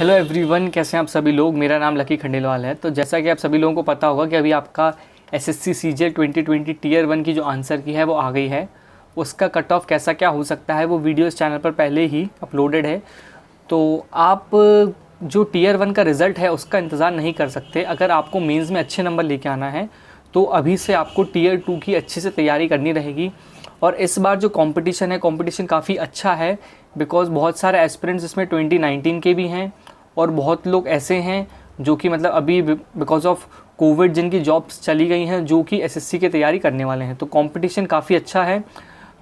Hello everyone, कैसे हैं आप सभी लोग। मेरा नाम लकी खंडेलवाल है। तो जैसा कि आप सभी लोगों को पता होगा कि अभी आपका एसएससी सीजीएल 2020 टीयर 1 की जो आंसर की है वो आ गई है। उसका कट ऑफ कैसा क्या हो सकता है वो वीडियो इस चैनल पर पहले ही अपलोडेड है। तो आप जो टीयर 1 का रिज़ल्ट है उसका इंतज़ार नहीं कर सकते। अगर आपको मेंस में अच्छे नंबर लेके आना है तो अभी से आपको टीयर 2 की अच्छे से तैयारी करनी रहेगी। और इस बार जो कंपटीशन है, कंपटीशन काफ़ी अच्छा है बिकॉज़ बहुत सारे एस्पिरेंट्स इसमें 2019 के भी हैं और बहुत लोग ऐसे हैं जो कि मतलब अभी बिकॉज ऑफ कोविड जिनकी जॉब्स चली गई हैं जो कि एसएससी की तैयारी करने वाले हैं। तो कंपटीशन काफ़ी अच्छा है।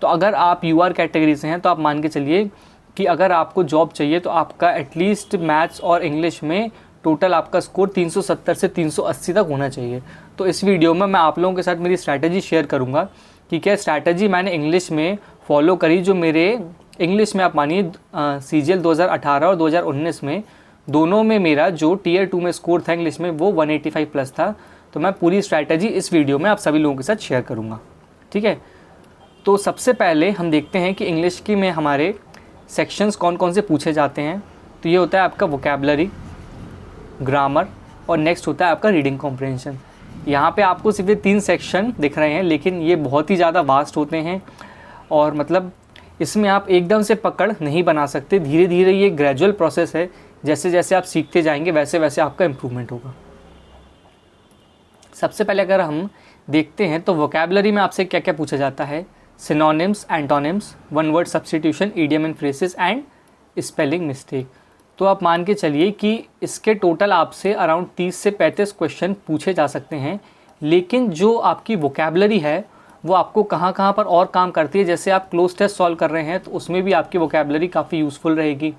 तो अगर आप यूआर कैटेगरी से हैं तो आप मान के चलिए कि अगर आपको जॉब चाहिए तो आपका एटलीस्ट मैथ्स और इंग्लिश में टोटल आपका स्कोर 370 से 380 तक होना चाहिए। तो इस वीडियो में मैं आप लोगों के साथ मेरी स्ट्रैटेजी शेयर करूंगा कि क्या स्ट्रैटेजी मैंने इंग्लिश में फॉलो करी। जो मेरे इंग्लिश में आप मानिए सीजीएल 2018 और 2019 में दोनों में मेरा जो टीयर 2 में स्कोर था इंग्लिश में वो 185 प्लस था। तो मैं पूरी स्ट्रैटेजी इस वीडियो में आप सभी लोगों के साथ शेयर करूँगा, ठीक है। तो सबसे पहले हम देखते हैं कि इंग्लिश की में हमारे सेक्शंस कौन कौन से पूछे जाते हैं। तो ये होता है आपका वोकैबुलरी, ग्रामर और नेक्स्ट होता है आपका रीडिंग कॉम्प्रिहेंशन। यहाँ पे आपको सिर्फ ये 3 सेक्शन दिख रहे हैं लेकिन ये बहुत ही ज़्यादा वास्ट होते हैं और मतलब इसमें आप एकदम से पकड़ नहीं बना सकते। धीरे धीरे ये ग्रेजुअल प्रोसेस है। जैसे जैसे आप सीखते जाएंगे वैसे वैसे आपका इम्प्रूवमेंट होगा। सबसे पहले अगर हम देखते हैं तो वोकैबुलरी में आपसे क्या क्या पूछा जाता है। Synonyms, antonyms, one word substitution, idiom and phrases and spelling mistake. तो आप मान के चलिए कि इसके टोटल आपसे अराउंड 30 से 35 क्वेश्चन पूछे जा सकते हैं। लेकिन जो आपकी वोकैबुलरी है वो आपको कहाँ कहाँ पर और काम करती है। जैसे आप क्लोज टेस्ट सॉल्व कर रहे हैं तो उसमें भी आपकी वोकैबुलरी काफ़ी यूज़फुल रहेगी।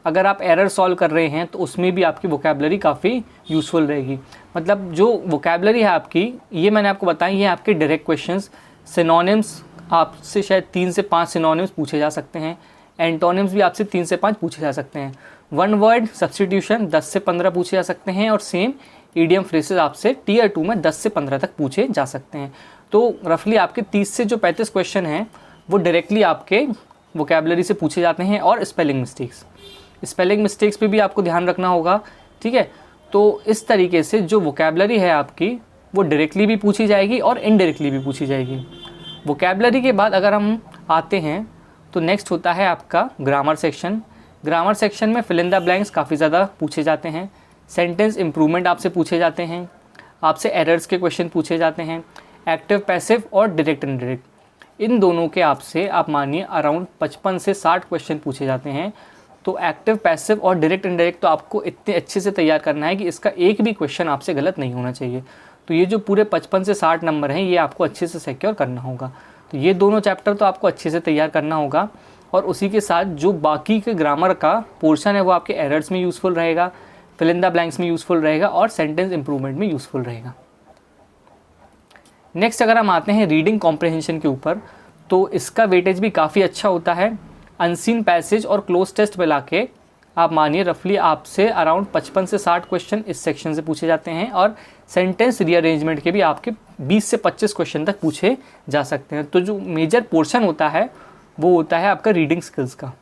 अगर आप एरर सॉल्व कर रहे हैं तो उसमें भी आपकी वोकैबुलरी काफ़ी यूज़फुल रहेगी। मतलब जो वोकैबुलरी है आपकी, ये मैंने आपको बताई, ये आपके डायरेक्ट क्वेश्चंस। सिनोनिम्स आपसे शायद 3 से 5 सिनोनिम्स पूछे जा सकते हैं। एंटोनिम्स भी आपसे 3 से 5 पूछे जा सकते हैं। वन वर्ड सब्स्टिट्यूशन 10 से 15 पूछे जा सकते हैं और सेम ईडियम फ्रेजेस आपसे टीयर 2 में 10 से 15 तक पूछे जा सकते हैं। तो रफली आपके 30 से जो 35 क्वेश्चन हैं वो डायरेक्टली आपके वोकैबुलरी से पूछे जाते हैं। और स्पेलिंग मिस्टेक्स पे भी आपको ध्यान रखना होगा, ठीक है। तो इस तरीके से जो वोकैबुलरी है आपकी वो डायरेक्टली भी पूछी जाएगी और इनडायरेक्टली भी पूछी जाएगी। वोकैबुलरी के बाद अगर हम आते हैं तो नेक्स्ट होता है आपका ग्रामर सेक्शन। ग्रामर सेक्शन में फिल इन द ब्लैंक्स काफ़ी ज़्यादा पूछे जाते हैं। सेंटेंस इम्प्रूवमेंट आपसे पूछे जाते हैं। आपसे एरर्स के क्वेश्चन पूछे जाते हैं। एक्टिव, पैसिव और डायरेक्ट इनडायरेक्ट, इन दोनों के आपसे आप मानिए अराउंड 55 से 60 क्वेश्चन पूछे जाते हैं। तो एक्टिव, पैसिव और डायरेक्ट इनडायरेक्ट तो आपको इतने अच्छे से तैयार करना है कि इसका एक भी क्वेश्चन आपसे गलत नहीं होना चाहिए। तो ये जो पूरे 55 से 60 नंबर हैं ये आपको अच्छे से सिक्योर करना होगा। तो ये दोनों चैप्टर तो आपको अच्छे से तैयार करना होगा। और उसी के साथ जो बाकी के ग्रामर का पोर्शन है वो आपके एरर्स में यूज़फुल रहेगा, फिल इन द ब्लैंक्स में यूज़फुल रहेगा और सेंटेंस इंप्रूवमेंट में यूज़फुल रहेगा। नेक्स्ट अगर हम आते हैं रीडिंग कॉम्प्रिहेंशन के ऊपर, तो इसका वेटेज भी काफ़ी अच्छा होता है। अनसीन पैसेज और क्लोज टेस्ट मिला के आप मानिए रफली आपसे अराउंड 55 से 60 क्वेश्चन इस सेक्शन से पूछे जाते हैं और सेंटेंस रीअरेंजमेंट के भी आपके 20 से 25 क्वेश्चन तक पूछे जा सकते हैं। तो जो मेजर पोर्शन होता है वो होता है आपका रीडिंग स्किल्स का।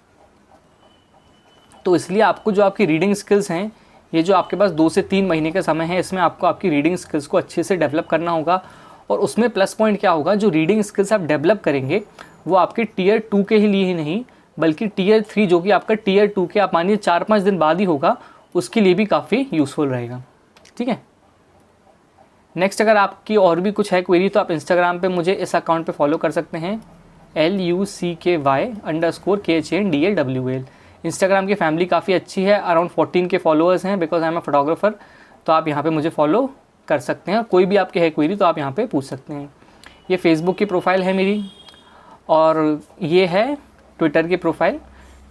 तो इसलिए आपको जो आपकी रीडिंग स्किल्स हैं, ये जो आपके पास 2 से 3 महीने का समय है, इसमें आपको आपकी रीडिंग स्किल्स को अच्छे से डेवलप करना होगा। और उसमें प्लस पॉइंट क्या होगा, जो रीडिंग स्किल्स आप डेवलप करेंगे वो आपके टीयर 2 के ही लिए ही नहीं बल्कि टीयर 3 जो कि आपका टीयर 2 के आप मानिए 4-5 दिन बाद ही होगा, उसके लिए भी काफ़ी यूज़फुल रहेगा, ठीक है। नेक्स्ट अगर आपकी और भी कुछ है क्वेरी तो आप इंस्टाग्राम पे मुझे इस अकाउंट पे फॉलो कर सकते हैं, LUCKY_KHANDAWL। इंस्टाग्राम की फैमिली काफ़ी अच्छी है, अराउंड 14 के फॉलोअर्स हैं because I am a photographer. तो आप यहाँ पे मुझे फॉलो कर सकते हैं और कोई भी आपके है क्वेरी तो आप यहाँ पे पूछ सकते हैं। ये फेसबुक की प्रोफाइल है मेरी और ये है ट्विटर की प्रोफाइल,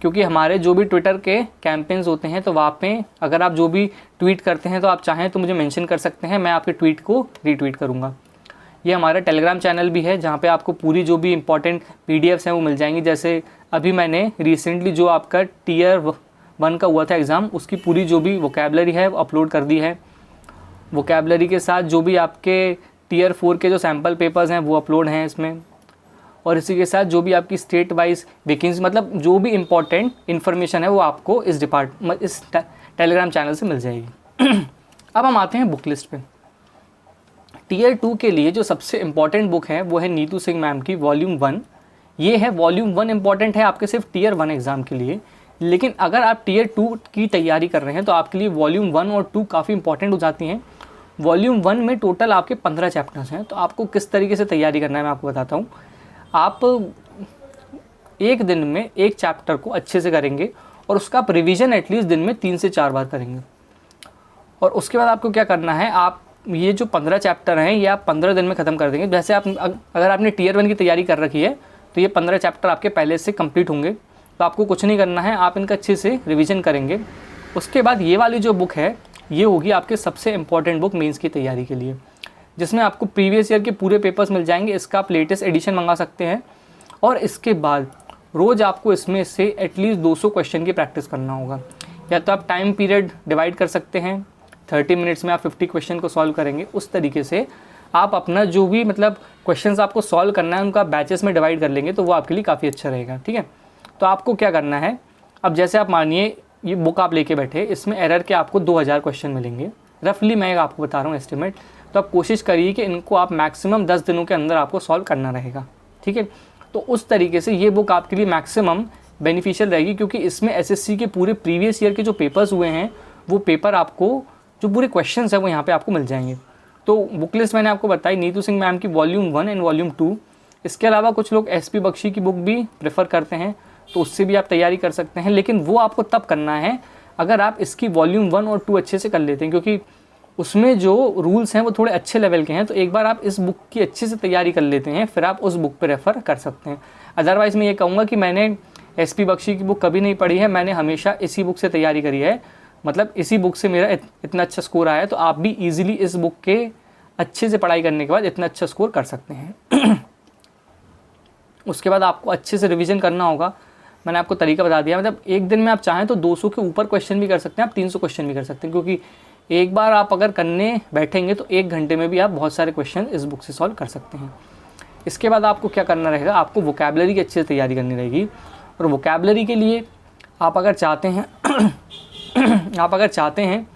क्योंकि हमारे जो भी ट्विटर के कैंपेन्स होते हैं तो वहाँ पे अगर आप जो भी ट्वीट करते हैं तो आप चाहें तो मुझे मेंशन कर सकते हैं, मैं आपके ट्वीट को रीट्वीट करूँगा। ये हमारा टेलीग्राम चैनल भी है जहाँ पे आपको पूरी जो भी इंपॉर्टेंट पीडीएफ्स हैं वो मिल जाएंगी। जैसे अभी मैंने रिसेंटली जो आपका टीयर 1 का हुआ था एग्ज़ाम, उसकी पूरी जो भी वोकैबुलरी है वो अपलोड कर दी है। वोकैबुलरी के साथ जो भी आपके टीयर 4 के जो सैम्पल पेपर्स हैं वो अपलोड हैं इसमें। और इसी के साथ जो भी आपकी स्टेट वाइज वैकेंसी मतलब जो भी इम्पोर्टेंट इन्फॉर्मेशन है वो आपको इस टेलीग्राम चैनल से मिल जाएगी। अब हम आते हैं बुक लिस्ट पे। टीयर 2 के लिए जो सबसे इम्पॉर्टेंट बुक है वो है नीतू सिंह मैम की वॉल्यूम 1। ये है वॉल्यूम 1 इम्पॉर्टेंट है आपके सिर्फ टीयर 1 एग्ज़ाम के लिए, लेकिन अगर आप टीयर 2 की तैयारी कर रहे हैं तो आपके लिए वॉल्यूम 1 और 2 काफ़ी इंपॉर्टेंट हो जाती हैं। वॉल्यूम 1 में टोटल आपके 15 चैप्टर्स हैं, तो आपको किस तरीके से तैयारी करना है मैं आपको बताता हूँ। आप एक दिन में एक चैप्टर को अच्छे से करेंगे और उसका आप रिवीजन एटलीस्ट दिन में 3 से 4 बार करेंगे। और उसके बाद आपको क्या करना है, आप ये जो 15 चैप्टर हैं ये आप 15 दिन में ख़त्म कर देंगे। जैसे आप अगर आपने टीयर 1 की तैयारी कर रखी है तो ये 15 चैप्टर आपके पहले से कंप्लीट होंगे, तो आपको कुछ नहीं करना है, आप इनका अच्छे से रिवीजन करेंगे। उसके बाद ये वाली जो बुक है ये होगी आपके सबसे इम्पॉर्टेंट बुक मेंस की तैयारी के लिए, जिसमें आपको प्रीवियस ईयर के पूरे पेपर्स मिल जाएंगे। इसका आप लेटेस्ट एडिशन मंगा सकते हैं और इसके बाद रोज़ आपको इसमें से एटलीस्ट 200 क्वेश्चन की प्रैक्टिस करना होगा। या तो आप टाइम पीरियड डिवाइड कर सकते हैं, 30 मिनट्स में आप 50 क्वेश्चन को सॉल्व करेंगे। उस तरीके से आप अपना जो भी मतलब क्वेश्चंस आपको सॉल्व करना है उनका बैचेस में डिवाइड कर लेंगे तो वो आपके लिए काफ़ी अच्छा रहेगा। ठीक है, तो आपको क्या करना है, अब जैसे आप मानिए ये बुक आप लेके बैठे, इसमें एरर के आपको 2000 क्वेश्चन मिलेंगे रफली, मैं आपको बता रहा हूँ एस्टिमेट। तो आप कोशिश करिए कि इनको आप मैक्सिमम 10 दिनों के अंदर आपको सॉल्व करना रहेगा। ठीक है, तो उस तरीके से ये बुक आपके लिए मैक्सिमम बेनिफिशियल रहेगी, क्योंकि इसमें एसएससी के पूरे प्रीवियस ईयर के जो पेपर्स हुए हैं वो पेपर आपको जो पूरे क्वेश्चंस हैं वो यहाँ पे आपको मिल जाएंगे। तो बुक लिस्ट मैंने आपको बताई नीतू सिंह मैम की वॉल्यूम 1 एंड वॉल्यूम 2। इसके अलावा कुछ लोग एसपी बख्शी की बुक भी प्रेफर करते हैं, तो उससे भी आप तैयारी कर सकते हैं, लेकिन वो आपको तब करना है अगर आप इसकी वॉल्यूम 1 और 2 अच्छे से कर लेते हैं, क्योंकि उसमें जो रूल्स हैं वो थोड़े अच्छे लेवल के हैं। तो एक बार आप इस बुक की अच्छे से तैयारी कर लेते हैं फिर आप उस बुक पर रेफ़र कर सकते हैं। अदरवाइज़ मैं ये कहूँगा कि मैंने एसपी बख्शी की बुक कभी नहीं पढ़ी है, मैंने हमेशा इसी बुक से तैयारी करी है, मतलब इसी बुक से मेरा इतना अच्छा स्कोर आया है। तो आप भी ईजिली इस बुक के अच्छे से पढ़ाई करने के बाद इतना अच्छा स्कोर कर सकते हैं। उसके बाद आपको अच्छे से रिवीजन करना होगा। मैंने आपको तरीका बता दिया, मतलब एक दिन में आप चाहें तो 200 के ऊपर क्वेश्चन भी कर सकते हैं, आप 300 क्वेश्चन भी कर सकते हैं, क्योंकि एक बार आप अगर करने बैठेंगे तो 1 घंटे में भी आप बहुत सारे क्वेश्चन इस बुक से सॉल्व कर सकते हैं। इसके बाद आपको क्या करना रहेगा, आपको वोकैबुलरी की अच्छे से तैयारी करनी रहेगी। और वोकैबुलरी के लिए आप अगर चाहते हैं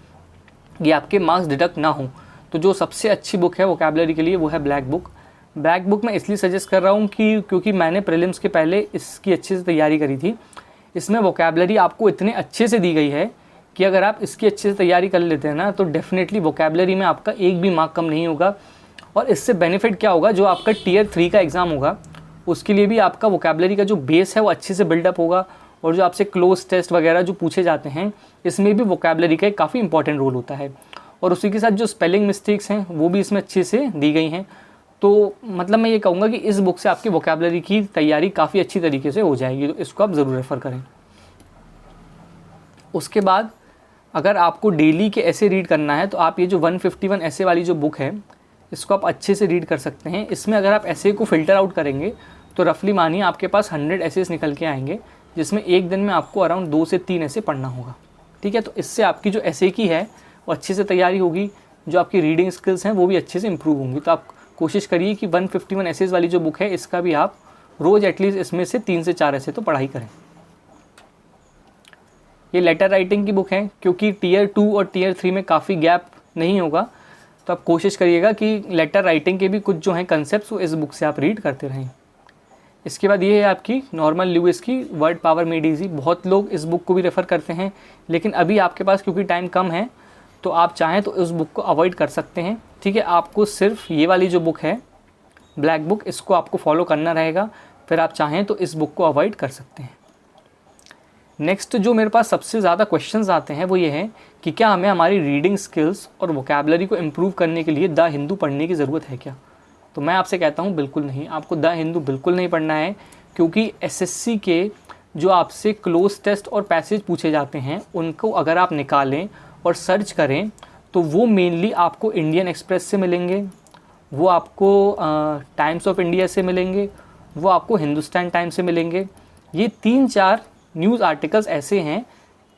कि आपके मार्क्स डिडक्ट ना हो, तो जो सबसे अच्छी बुक है वोकैबुलरी के लिए वो है ब्लैक बुक। ब्लैक बुक मैं इसलिए सजेस्ट कर रहा हूँ कि क्योंकि मैंने प्रीलिम्स के पहले इसकी अच्छे से तैयारी करी थी। इसमें वोकैबुलरी आपको इतने अच्छे से दी गई है कि अगर आप इसकी अच्छे से तैयारी कर लेते हैं ना तो डेफिनेटली वोकैबुलरी में आपका एक भी मार्क कम नहीं होगा। और इससे बेनिफिट क्या होगा, जो आपका टीयर 3 का एग्ज़ाम होगा उसके लिए भी आपका वोकैबुलरी का जो बेस है वो अच्छे से बिल्डअप होगा। और जो आपसे क्लोज टेस्ट वगैरह जो पूछे जाते हैं इसमें भी वोकैबुलरी का एक काफ़ी इंपॉर्टेंट रोल होता है। और उसी के साथ जो स्पेलिंग मिस्टेक्स हैं वो भी इसमें अच्छे से दी गई हैं। तो मतलब मैं ये कहूँगा कि इस बुक से आपकी वोकैबुलरी की तैयारी काफ़ी अच्छी तरीके से हो जाएगी, तो इसको आप ज़रूर रेफ़र करें। उसके बाद अगर आपको डेली के ऐसे रीड करना है तो आप ये जो 151 ऐसे वाली जो बुक है इसको आप अच्छे से रीड कर सकते हैं। इसमें अगर आप ऐसे को फ़िल्टर आउट करेंगे तो रफली मानिए आपके पास 100 ऐसेस निकल के आएंगे, जिसमें एक दिन में आपको अराउंड 2 से 3 ऐसे पढ़ना होगा। ठीक है, तो इससे आपकी जो ऐसे की है वो अच्छे से तैयारी होगी, जो आपकी रीडिंग स्किल्स हैं वो भी अच्छे से इंप्रूव होंगी। तो आप कोशिश करिए कि 151 ऐसेस वाली जो बुक है इसका भी आप रोज़ एटलीस्ट इसमें से 3 से 4 ऐसे तो पढ़ाई करें। ये लेटर राइटिंग की बुक है, क्योंकि टीयर 2 और टीयर 3 में काफ़ी गैप नहीं होगा, तो आप कोशिश करिएगा कि लेटर राइटिंग के भी कुछ जो हैं कंसेप्ट वो इस बुक से आप रीड करते रहें। इसके बाद ये है आपकी नॉर्मन ल्यूइस की वर्ड पावर मेड इजी। बहुत लोग इस बुक को भी रेफ़र करते हैं, लेकिन अभी आपके पास क्योंकि टाइम कम है तो आप चाहें तो इस बुक को अवॉइड कर सकते हैं। ठीक है, आपको सिर्फ ये वाली जो बुक है ब्लैक बुक, इसको आपको फॉलो करना रहेगा, फिर आप चाहें तो इस बुक को अवॉइड कर सकते हैं। नेक्स्ट जो मेरे पास सबसे ज़्यादा क्वेश्चंस आते हैं वो ये है कि क्या हमें हमारी रीडिंग स्किल्स और वोकैबुलरी को इम्प्रूव करने के लिए द हिंदू पढ़ने की ज़रूरत है क्या। तो मैं आपसे कहता हूँ बिल्कुल नहीं, आपको द हिंदू बिल्कुल नहीं पढ़ना है, क्योंकि एसएससी के जो आपसे क्लोज टेस्ट और पैसेज पूछे जाते हैं उनको अगर आप निकालें और सर्च करें तो वो मेनली आपको इंडियन एक्सप्रेस से मिलेंगे, वो आपको टाइम्स ऑफ इंडिया से मिलेंगे, वो आपको हिंदुस्तान टाइम्स से मिलेंगे। ये 3-4 न्यूज़ आर्टिकल्स ऐसे हैं,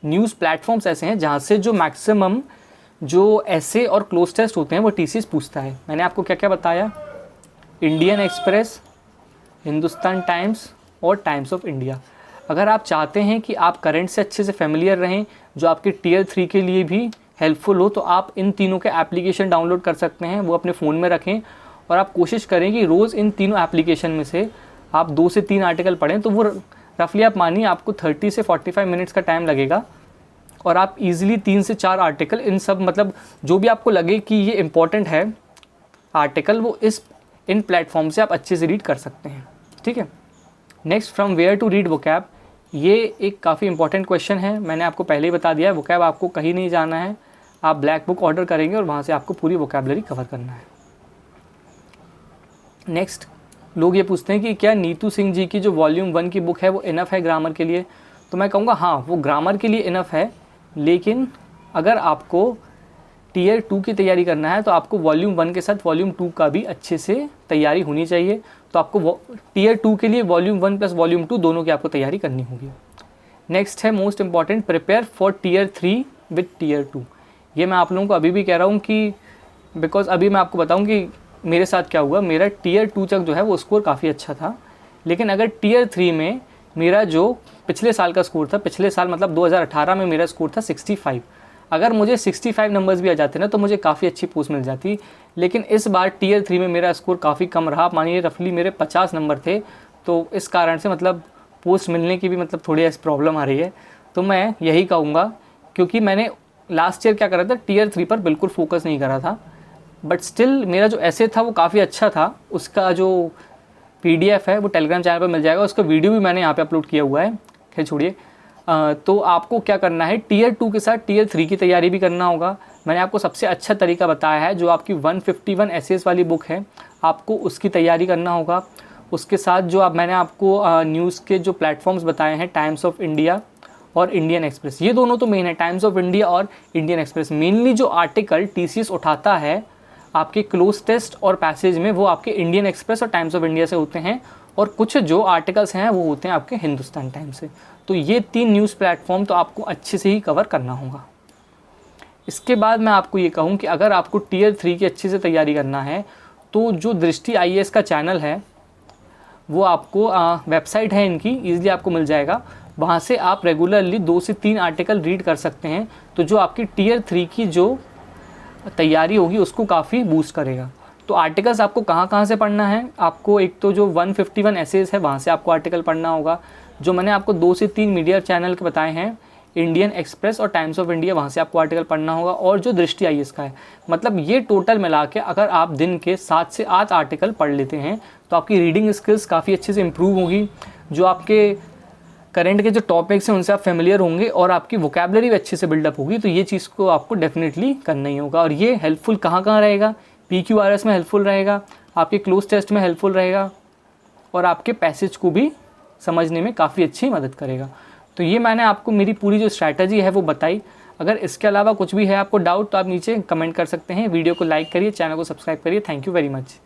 न्यूज़ प्लेटफॉर्म्स ऐसे हैं जहाँ से जो मैक्सिमम जो ऐसे और क्लोज टेस्ट होते हैं वो टीसीएस पूछता है। मैंने आपको क्या क्या बताया, इंडियन एक्सप्रेस, हिंदुस्तान टाइम्स और टाइम्स ऑफ इंडिया। अगर आप चाहते हैं कि आप करंट से अच्छे से फेमिलियर रहें, जो आपके टियर 3 के लिए भी हेल्पफुल हो, तो आप इन तीनों के एप्लीकेशन डाउनलोड कर सकते हैं, वो अपने फ़ोन में रखें और आप कोशिश करें कि रोज़ इन तीनों एप्लीकेशन में से आप 2 से 3 आर्टिकल पढ़ें। तो वो रफली आप मानिए आपको 30 से 45 मिनट्स का टाइम लगेगा और आप इजीली 3 से 4 आर्टिकल इन सब, मतलब जो भी आपको लगे कि ये इम्पॉर्टेंट है आर्टिकल, वो इन प्लेटफॉर्म से आप अच्छे से रीड कर सकते हैं। ठीक है। Next, from where to read vocab. ये एक काफ़ी इंपॉर्टेंट क्वेश्चन है, मैंने आपको पहले ही बता दिया है। वोकैब आपको कहीं नहीं जाना है, आप ब्लैक बुक ऑर्डर करेंगे और वहाँ से आपको पूरी वोकैबलरी कवर करना है। नेक्स्ट, लोग ये पूछते हैं कि क्या नीतू सिंह जी की जो वॉल्यूम 1 की बुक है वो इनफ है ग्रामर के लिए। तो मैं कहूँगा हाँ, वो ग्रामर के लिए इनफ है, लेकिन अगर आपको टियर 2 की तैयारी करना है तो आपको वॉल्यूम 1 के साथ वॉल्यूम 2 का भी अच्छे से तैयारी होनी चाहिए। तो आपको टियर 2 के लिए वॉल्यूम 1 प्लस वॉल्यूम 2 दोनों की आपको तैयारी करनी होगी। नेक्स्ट है most important, prepare for tier 3 with tier 2। ये मैं आप लोगों को अभी भी कह रहा हूँ कि बिकॉज अभी मैं आपको बताऊँ कि मेरे साथ क्या हुआ। मेरा टियर 2 तक जो है वो स्कोर काफ़ी अच्छा था, लेकिन अगर टियर 3 में मेरा जो पिछले साल का स्कोर था, पिछले साल मतलब 2018 में मेरा स्कोर था 65, अगर मुझे 65 नंबर्स भी आ जाते ना तो मुझे काफ़ी अच्छी पोस्ट मिल जाती। लेकिन इस बार टियर 3 में मेरा स्कोर काफ़ी कम रहा, मानिए रफली मेरे 50 नंबर थे। तो इस कारण से मतलब पोस्ट मिलने की भी मतलब थोड़ी ऐसी प्रॉब्लम आ रही है। तो मैं यही कहूँगा, क्योंकि मैंने लास्ट ईयर क्या करा था, टियर 3 पर बिल्कुल फोकस नहीं करा था, बट स्टिल मेरा जो ऐसे था वो काफ़ी अच्छा था। उसका जो PDF है वो टेलीग्राम चैनल पर मिल जाएगा, उसका वीडियो भी मैंने यहाँ पे अपलोड किया हुआ है। खैर छोड़िए। तो आपको क्या करना है, टियर 2 के साथ टियर 3 की तैयारी भी करना होगा। मैंने आपको सबसे अच्छा तरीका बताया है, जो आपकी 151 एसेस वाली बुक है आपको उसकी तैयारी करना होगा। उसके साथ जो मैंने आपको न्यूज़ के जो प्लेटफॉर्म्स बताए हैं, टाइम्स ऑफ इंडिया और इंडियन एक्सप्रेस, ये दोनों तो मेन है। टाइम्स ऑफ इंडिया और इंडियन एक्सप्रेस मेनली जो आर्टिकल TCS उठाता है आपके क्लोज टेस्ट और पैसेज में, वो आपके इंडियन एक्सप्रेस और टाइम्स ऑफ इंडिया से होते हैं, और कुछ जो आर्टिकल्स हैं वो होते हैं आपके हिंदुस्तान टाइम्स से। तो ये 3 न्यूज़ प्लेटफॉर्म तो आपको अच्छे से ही कवर करना होगा। इसके बाद मैं आपको ये कहूँ कि अगर आपको टियर 3 की अच्छे से तैयारी करना है तो जो दृष्टि IAS का चैनल है वो आपको वेबसाइट है इनकी, ईजिली आपको मिल जाएगा। वहाँ से आप रेगुलरली 2 से 3 आर्टिकल रीड कर सकते हैं, तो जो आपकी टियर 3 की जो तैयारी होगी उसको काफ़ी बूस्ट करेगा। तो आर्टिकल्स आपको कहाँ से पढ़ना है, आपको एक तो जो 151 एसेज है वहाँ से आपको आर्टिकल पढ़ना होगा। जो मैंने आपको 2 से 3 मीडिया चैनल के बताए हैं, इंडियन एक्सप्रेस और टाइम्स ऑफ इंडिया, वहाँ से आपको आर्टिकल पढ़ना होगा। और जो दृष्टि IAS का है, मतलब ये टोटल मिला के अगर आप दिन के 7 से 8 आर्टिकल पढ़ लेते हैं तो आपकी रीडिंग स्किल्स काफ़ी अच्छे से इम्प्रूव होगी। जो आपके करंट के जो टॉपिक्स हैं उनसे आप फेमिलियर होंगे और आपकी वोकैबलरी भी अच्छे से बिल्डअप होगी। तो ये चीज़ को आपको डेफिनेटली करना ही होगा। और ये हेल्पफुल कहाँ रहेगा, PQRS में हेल्पफुल रहेगा, आपके क्लोज टेस्ट में हेल्पफुल रहेगा, और आपके पैसेज को भी समझने में काफ़ी अच्छी मदद करेगा। तो ये मैंने आपको मेरी पूरी जो स्ट्रैटेजी है वो बताई। अगर इसके अलावा कुछ भी है आपको डाउट तो आप नीचे कमेंट कर सकते हैं। वीडियो को लाइक करिए, चैनल को सब्सक्राइब करिए। Thank you very much.